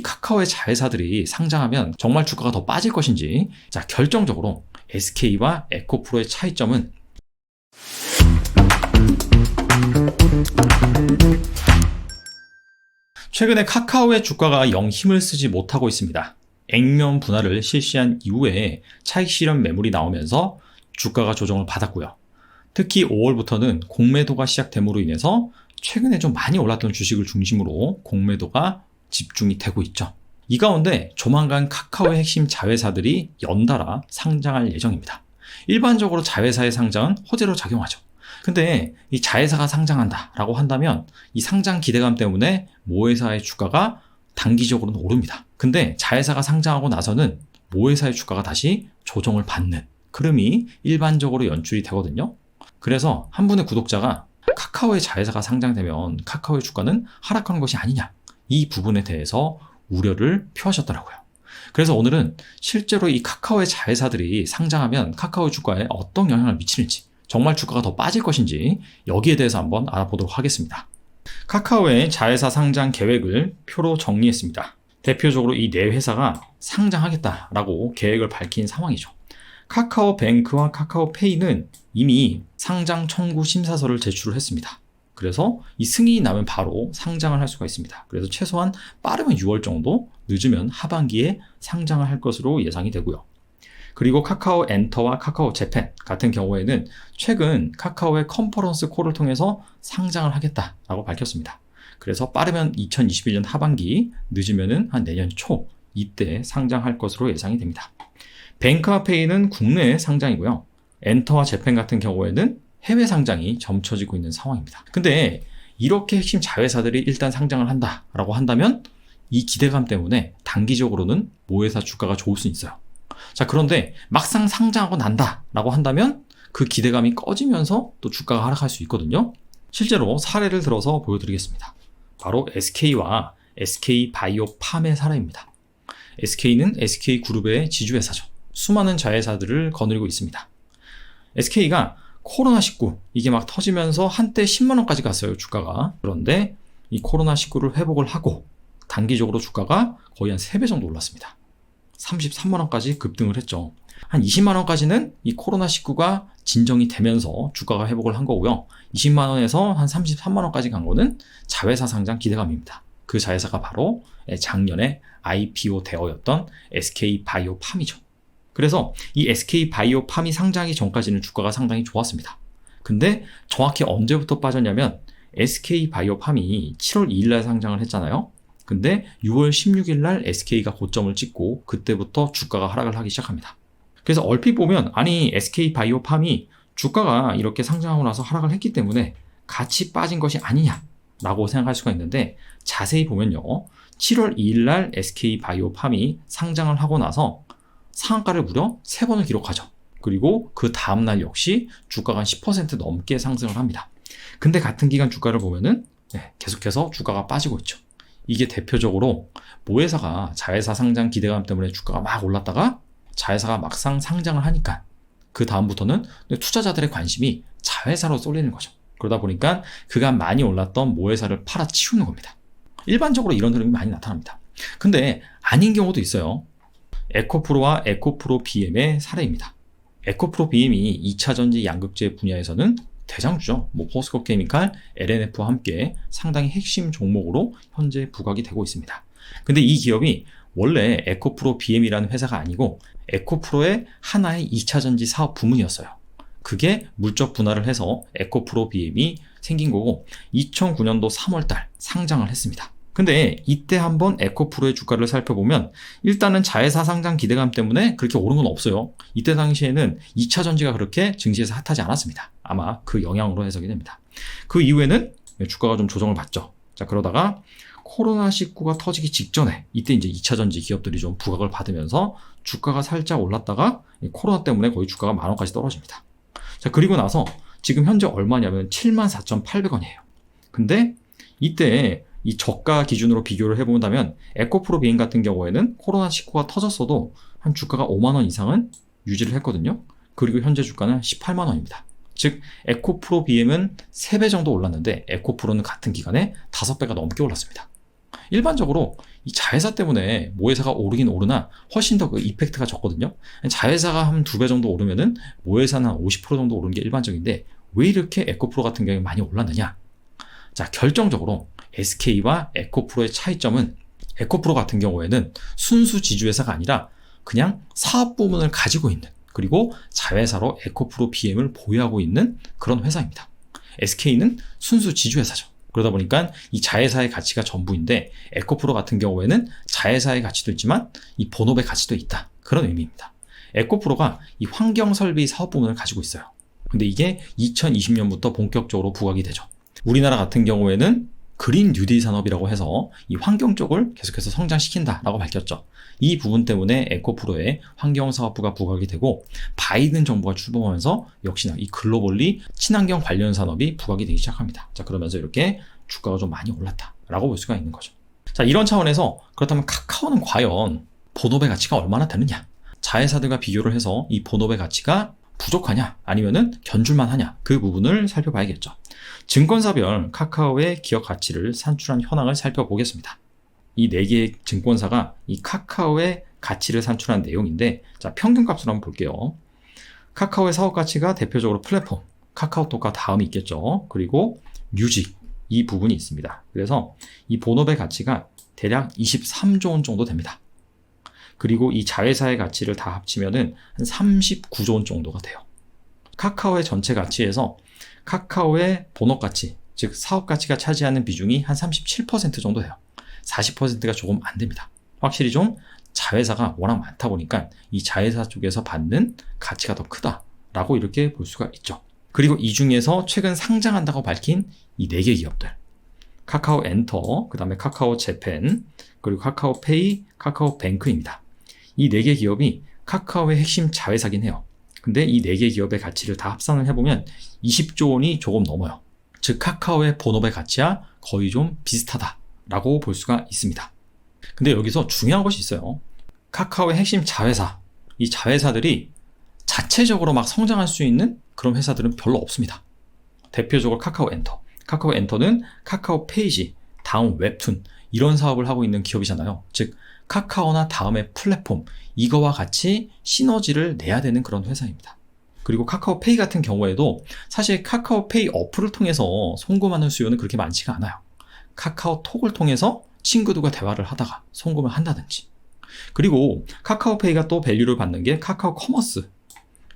카카오의 자회사들이 상장하면 정말 주가가 더 빠질 것인지, 자, 결정적으로 SK와 에코프로의 차이점은 최근에 카카오의 주가가 영 힘을 쓰지 못하고 있습니다. 액면 분할을 실시한 이후에 차익 실현 매물이 나오면서 주가가 조정을 받았고요. 특히 5월부터는 공매도가 시작됨으로 인해서 최근에 좀 많이 올랐던 주식을 중심으로 공매도가 집중이 되고 있죠. 이 가운데 조만간 카카오의 핵심 자회사들이 연달아 상장할 예정입니다. 일반적으로 자회사의 상장은 호재로 작용하죠. 근데 이 자회사가 상장한다 라고 한다면 이 상장 기대감 때문에 모회사의 주가가 단기적으로는 오릅니다. 근데 자회사가 상장하고 나서는 모회사의 주가가 다시 조정을 받는 흐름이 일반적으로 연출이 되거든요. 그래서 한 분의 구독자가 카카오의 자회사가 상장되면 카카오의 주가는 하락하는 것이 아니냐, 이 부분에 대해서 우려를 표하셨더라고요. 그래서 오늘은 실제로 이 카카오의 자회사들이 상장하면 카카오의 주가에 어떤 영향을 미치는지, 정말 주가가 더 빠질 것인지 여기에 대해서 한번 알아보도록 하겠습니다. 카카오의 자회사 상장 계획을 표로 정리했습니다. 대표적으로 이 네 회사가 상장하겠다라고 계획을 밝힌 상황이죠. 카카오뱅크와 카카오페이는 이미 상장 청구 심사서를 제출을 했습니다. 그래서 이 승인이 나면 바로 상장을 할 수가 있습니다. 그래서 최소한 빠르면 6월 정도, 늦으면 하반기에 상장을 할 것으로 예상이 되고요. 그리고 카카오 엔터와 카카오 재팬 같은 경우에는 최근 카카오의 컨퍼런스 콜을 통해서 상장을 하겠다라고 밝혔습니다. 그래서 빠르면 2021년 하반기, 늦으면은 한 내년 초, 이때 상장할 것으로 예상이 됩니다. 뱅크와 페이는 국내 상장이고요. 엔터와 재팬 같은 경우에는 해외 상장이 점쳐지고 있는 상황입니다. 근데 이렇게 핵심 자회사들이 일단 상장을 한다라고 한다면 이 기대감 때문에 단기적으로는 모회사 주가가 좋을 수 있어요. 자, 그런데 막상 상장하고 난다라고 한다면 그 기대감이 꺼지면서 또 주가가 하락할 수 있거든요. 실제로 사례를 들어서 보여드리겠습니다. 바로 SK와 SK바이오팜의 사례입니다. SK는 SK그룹의 지주회사죠. 수많은 자회사들을 거느리고 있습니다. SK가 코로나19 이게 막 터지면서 한때 10만원까지 갔어요, 주가가. 그런데 이 코로나19를 회복을 하고 단기적으로 주가가 거의 한 3배 정도 올랐습니다. 33만원까지 급등을 했죠. 한 20만원까지는 이 코로나19가 진정이 되면서 주가가 회복을 한 거고요. 20만원에서 한 33만원까지 간 거는 자회사 상장 기대감입니다. 그 자회사가 바로 작년에 IPO 대어였던 SK바이오팜이죠. 그래서 이 SK바이오팜이 상장하기 전까지는 주가가 상당히 좋았습니다. 근데 정확히 언제부터 빠졌냐면 SK바이오팜이 7월 2일날 상장을 했잖아요. 근데 6월 16일날 SK가 고점을 찍고 그때부터 주가가 하락을 하기 시작합니다. 그래서 얼핏 보면 아니 SK바이오팜이 주가가 이렇게 상장하고 나서 하락을 했기 때문에 같이 빠진 것이 아니냐라고 생각할 수가 있는데 자세히 보면요. 7월 2일날 SK바이오팜이 상장을 하고 나서 상한가를 무려 3번을 기록하죠. 그리고 그 다음날 역시 주가가 10% 넘게 상승을 합니다. 근데 같은 기간 주가를 보면은 계속해서 주가가 빠지고 있죠. 이게 대표적으로 모회사가 자회사 상장 기대감 때문에 주가가 막 올랐다가 자회사가 막상 상장을 하니까 그 다음부터는 투자자들의 관심이 자회사로 쏠리는 거죠. 그러다 보니까 그간 많이 올랐던 모회사를 팔아치우는 겁니다. 일반적으로 이런 흐름이 많이 나타납니다. 근데 아닌 경우도 있어요. 에코프로와 에코프로 BM의 사례입니다. 에코프로 BM이 2차전지 양극재 분야에서는 대장주죠. 포스코 케미칼, LNF와 함께 상당히 핵심 종목으로 현재 부각이 되고 있습니다. 근데 이 기업이 원래 에코프로 BM이라는 회사가 아니고 에코프로의 하나의 2차전지 사업 부문이었어요. 그게 물적 분할을 해서 에코프로 BM이 생긴 거고 2009년도 3월달 상장을 했습니다. 근데 이때 한번 에코프로의 주가를 살펴보면 일단은 자회사 상장 기대감 때문에 그렇게 오른 건 없어요. 이때 당시에는 2차 전지가 그렇게 증시에서 핫하지 않았습니다. 아마 그 영향으로 해석이 됩니다. 그 이후에는 주가가 좀 조정을 받죠. 자, 그러다가 코로나19가 터지기 직전에 이때 이제 2차 전지 기업들이 좀 부각을 받으면서 주가가 살짝 올랐다가 코로나 때문에 거의 주가가 10,000원까지 떨어집니다. 자, 그리고 나서 지금 현재 얼마냐면 74,800원이에요. 근데 이때 이 저가 기준으로 비교를 해본다면 에코프로 BM 같은 경우에는 코로나19가 터졌어도 한 주가가 5만원 이상은 유지를 했거든요. 그리고 현재 주가는 18만원입니다. 즉 에코프로 BM은 3배 정도 올랐는데 에코프로는 같은 기간에 5배가 넘게 올랐습니다. 일반적으로 이 자회사 때문에 모회사가 오르긴 오르나 훨씬 더 그 이펙트가 적거든요. 자회사가 한 2배 정도 오르면은 모회사는 한 50% 정도 오르는 게 일반적인데 왜 이렇게 에코프로 같은 경우에 많이 올랐느냐? 자, 결정적으로 SK와 에코프로의 차이점은 에코프로 같은 경우에는 순수 지주회사가 아니라 그냥 사업 부문을 가지고 있는, 그리고 자회사로 에코프로 BM을 보유하고 있는 그런 회사입니다. SK는 순수 지주회사죠. 그러다 보니까 이 자회사의 가치가 전부인데 에코프로 같은 경우에는 자회사의 가치도 있지만 이 본업의 가치도 있다. 그런 의미입니다. 에코프로가 이 환경설비 사업 부문을 가지고 있어요. 근데 이게 2020년부터 본격적으로 부각이 되죠. 우리나라 같은 경우에는 그린 뉴딜 산업이라고 해서 이 환경 쪽을 계속해서 성장시킨다라고 밝혔죠. 이 부분 때문에 에코프로의 환경사업부가 부각이 되고 바이든 정부가 출범하면서 역시나 이 글로벌리 친환경 관련 산업이 부각이 되기 시작합니다. 자, 그러면서 이렇게 주가가 좀 많이 올랐다라고 볼 수가 있는 거죠. 자, 이런 차원에서 그렇다면 카카오는 과연 본업의 가치가 얼마나 되느냐? 자회사들과 비교를 해서 이 본업의 가치가 부족하냐 아니면은 견줄만 하냐, 그 부분을 살펴봐야겠죠. 증권사별 카카오의 기업 가치를 산출한 현황을 살펴보겠습니다. 이 4개의 증권사가 이 카카오의 가치를 산출한 내용인데, 자, 평균값으로 한번 볼게요. 카카오의 사업 가치가 대표적으로 플랫폼, 카카오톡과 다음이 있겠죠. 그리고 뮤직, 이 부분이 있습니다. 그래서 이 본업의 가치가 대략 23조 원 정도 됩니다. 그리고 이 자회사의 가치를 다 합치면은 한 39조 원 정도가 돼요. 카카오의 전체 가치에서 카카오의 본업 가치, 즉 사업 가치가 차지하는 비중이 한 37% 정도 돼요. 40%가 조금 안 됩니다. 확실히 좀 자회사가 워낙 많다 보니까 이 자회사 쪽에서 받는 가치가 더 크다라고 이렇게 볼 수가 있죠. 그리고 이 중에서 최근 상장한다고 밝힌 이 4개 기업들, 카카오 엔터, 그 다음에 카카오 재팬, 그리고 카카오페이, 카카오뱅크입니다. 이 4개 기업이 카카오의 핵심 자회사긴 해요. 근데 이 4개 기업의 가치를 다 합산을 해보면 20조 원이 조금 넘어요. 즉 카카오의 본업의 가치와 거의 좀 비슷하다라고 볼 수가 있습니다. 근데 여기서 중요한 것이 있어요. 카카오의 핵심 자회사, 이 자회사들이 자체적으로 막 성장할 수 있는 그런 회사들은 별로 없습니다. 대표적으로 카카오 엔터. 카카오 엔터는 카카오 페이지, 다음 웹툰 이런 사업을 하고 있는 기업이잖아요. 즉 카카오나 다음의 플랫폼, 이거와 같이 시너지를 내야 되는 그런 회사입니다. 그리고 카카오페이 같은 경우에도 사실 카카오페이 어플을 통해서 송금하는 수요는 그렇게 많지가 않아요. 카카오톡을 통해서 친구들과 대화를 하다가 송금을 한다든지. 그리고 카카오페이가 또 밸류를 받는 게 카카오 커머스.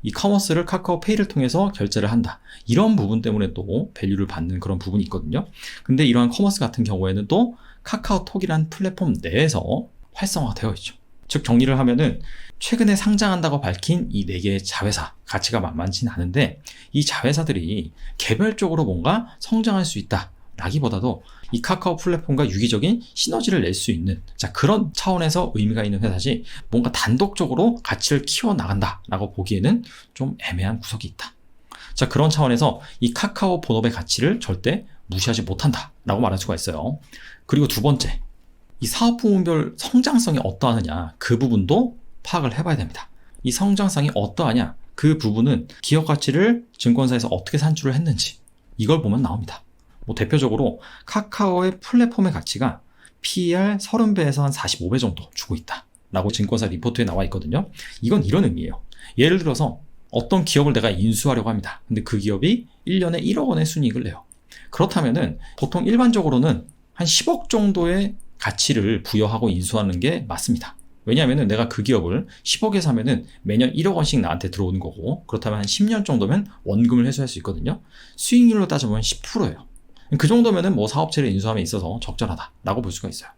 이 커머스를 카카오페이를 통해서 결제를 한다. 이런 부분 때문에 또 밸류를 받는 그런 부분이 있거든요. 근데 이러한 커머스 같은 경우에는 또 카카오톡이라는 플랫폼 내에서 활성화가 되어 있죠. 즉 정리를 하면은 최근에 상장한다고 밝힌 이 4개의 자회사 가치가 만만치는 않은데, 이 자회사들이 개별적으로 뭔가 성장할 수 있다 라기보다도 이 카카오 플랫폼과 유기적인 시너지를 낼 수 있는, 자, 그런 차원에서 의미가 있는 회사지 뭔가 단독적으로 가치를 키워나간다 라고 보기에는 좀 애매한 구석이 있다. 자, 그런 차원에서 이 카카오 본업의 가치를 절대 무시하지 못한다 라고 말할 수가 있어요. 그리고 두 번째, 이 사업 부문별 성장성이 어떠하느냐, 그 부분도 파악을 해봐야 됩니다. 이 성장성이 어떠하냐, 그 부분은 기업 가치를 증권사에서 어떻게 산출을 했는지 이걸 보면 나옵니다. 뭐 대표적으로 카카오의 플랫폼의 가치가 PER 30배에서 한 45배 정도 주고 있다 라고 증권사 리포트에 나와 있거든요. 이건 이런 의미예요. 예를 들어서 어떤 기업을 내가 인수하려고 합니다. 근데 그 기업이 1년에 1억 원의 순이익을 내요. 그렇다면은 보통 일반적으로는 한 10억 정도의 가치를 부여하고 인수하는 게 맞습니다. 왜냐하면 내가 그 기업을 10억에 사면은 매년 1억 원씩 나한테 들어오는 거고, 그렇다면 한 10년 정도면 원금을 회수할 수 있거든요. 수익률로 따져보면 10%예요. 그 정도면은 뭐 사업체를 인수함에 있어서 적절하다라고 볼 수가 있어요.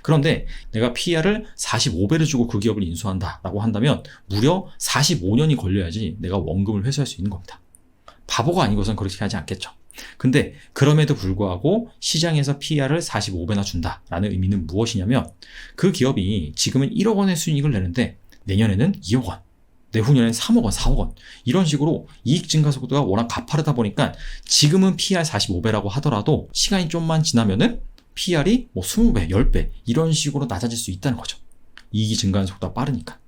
그런데 내가 PER을 45배를 주고 그 기업을 인수한다라고 한다면 무려 45년이 걸려야지 내가 원금을 회수할 수 있는 겁니다. 바보가 아니고선 그렇게 하지 않겠죠. 근데 그럼에도 불구하고 시장에서 PER을 45배나 준다라는 의미는 무엇이냐면, 그 기업이 지금은 1억 원의 순이익을 내는데 내년에는 2억 원, 내후년에는 3억 원, 4억 원 이런 식으로 이익 증가 속도가 워낙 가파르다 보니까 지금은 PER 45배라고 하더라도 시간이 좀만 지나면은 PER이 뭐 20배, 10배 이런 식으로 낮아질 수 있다는 거죠. 이익이 증가하는 속도가 빠르니까.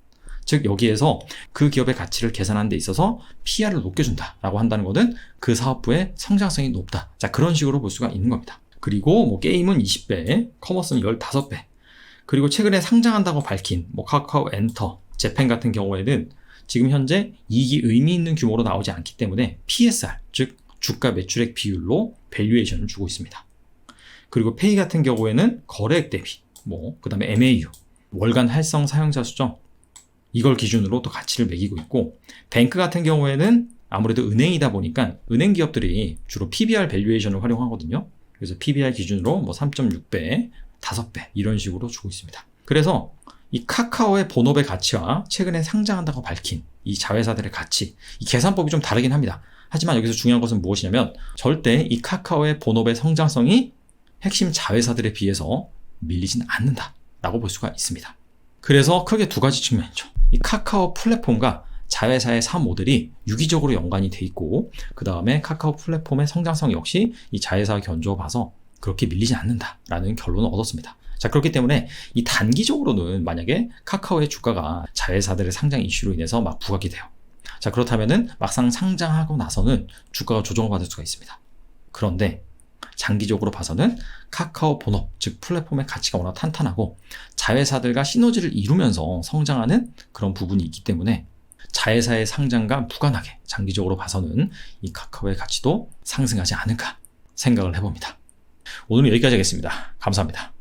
즉 여기에서 그 기업의 가치를 계산하는 데 있어서 PER을 높게 준다라고 한다는 것은 그 사업부의 성장성이 높다. 자, 그런 식으로 볼 수가 있는 겁니다. 그리고 뭐 게임은 20배, 커머스는 15배. 그리고 최근에 상장한다고 밝힌 뭐 카카오 엔터, 재팬 같은 경우에는 지금 현재 이익이 의미 있는 규모로 나오지 않기 때문에 PSR, 즉 주가 매출액 비율로 밸류에이션을 주고 있습니다. 그리고 페이 같은 경우에는 거래액 대비, 그 다음에 MAU, 월간 활성 사용자 수정, 이걸 기준으로 또 가치를 매기고 있고, 뱅크 같은 경우에는 아무래도 은행이다 보니까 은행 기업들이 주로 PBR 밸류에이션을 활용하거든요. 그래서 PBR 기준으로 3.6배, 5배 이런 식으로 주고 있습니다. 그래서 이 카카오의 본업의 가치와 최근에 상장한다고 밝힌 이 자회사들의 가치, 이 계산법이 좀 다르긴 합니다. 하지만 여기서 중요한 것은 무엇이냐면 절대 이 카카오의 본업의 성장성이 핵심 자회사들에 비해서 밀리진 않는다라고 볼 수가 있습니다. 그래서 크게 두 가지 측면이죠. 이 카카오 플랫폼과 자회사의 사업 모델이 유기적으로 연관이 돼 있고, 그 다음에 카카오 플랫폼의 성장성 역시 이 자회사와 견주어 봐서 그렇게 밀리지 않는다라는 결론을 얻었습니다. 자, 그렇기 때문에 이 단기적으로는 만약에 카카오의 주가가 자회사들의 상장 이슈로 인해서 막 부각이 돼요. 자, 그렇다면은 막상 상장하고 나서는 주가가 조정을 받을 수가 있습니다. 그런데 장기적으로 봐서는 카카오 본업, 즉 플랫폼의 가치가 워낙 탄탄하고 자회사들과 시너지를 이루면서 성장하는 그런 부분이 있기 때문에 자회사의 상장과 무관하게 장기적으로 봐서는 이 카카오의 가치도 상승하지 않을까 생각을 해봅니다. 오늘은 여기까지 하겠습니다. 감사합니다.